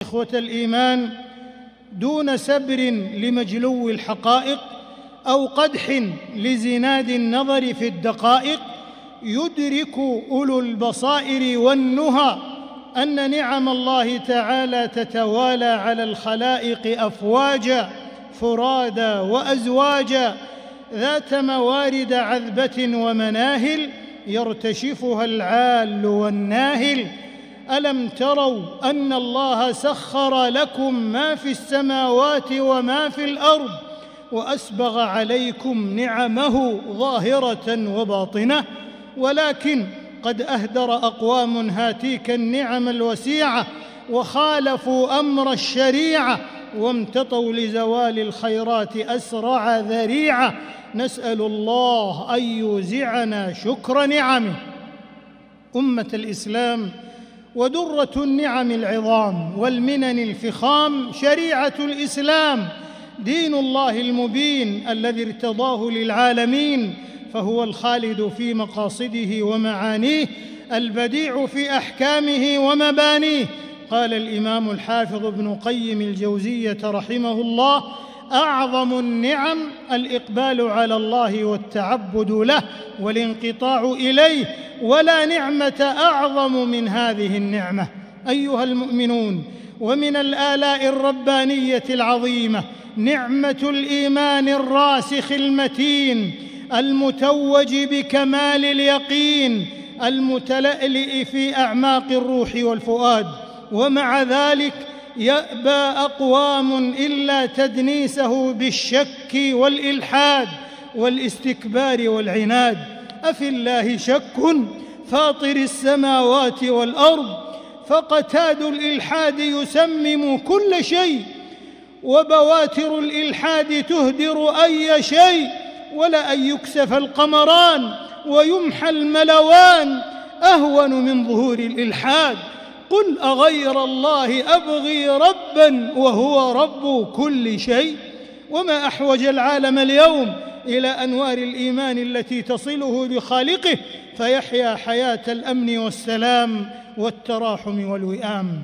إخوة الإيمان، دون سبر لمجلو الحقائق أو قدح لزناد النظر في الدقائق، يدرك أولو البصائر والنهى أن نعم الله تعالى تتوالى على الخلائق أفواجا فرادا وأزواجا، ذات موارد عذبة ومناهل يرتشفها العال والناهل. ألم تروا أن الله سخر لكم ما في السماوات وما في الأرض وأسبغ عليكم نعمه ظاهرة وباطنة؟ ولكن قد أهدر أقوام هاتيك النعم الوسيعة وخالفوا أمر الشريعة وامتطوا لزوال الخيرات أسرع ذريعة. نسأل الله أن يوزعنا شكر نعمه. أمة الإسلام، ودرة النعم العظام والمنن الفخام شريعة الإسلام، دين الله المبين الذي ارتضاه للعالمين، فهو الخالد في مقاصده ومعانيه، البديع في أحكامه ومبانيه. قال الإمام الحافظ ابن قيم الجوزية رحمه الله: أعظم النعم الإقبال على الله والتعبد له والانقطاع إليه، ولا نعمة أعظم من هذه النعمة. أيها المؤمنون، ومن الآلاء الربانية العظيمة نعمة الإيمان الراسخ المتين المتوج بكمال اليقين المتلألئ في أعماق الروح والفؤاد. ومع ذلك يأبى أقوام إلا تدنيسه بالشك والإلحاد والاستكبار والعناد. أفي الله شك فاطر السماوات والأرض؟ فقتاد الإلحاد يسمم كل شيء، وبواتر الإلحاد تهدر أي شيء، ولأن يكسف القمران ويمحى الملوان أهون من ظهور الإلحاد. قل أغير الله أبغي ربا وهو رب كل شيء؟ وما أحوج العالم اليوم إلى أنوار الإيمان التي تصله بخالقه فيحيا حياة الأمن والسلام والتراحم والوئام.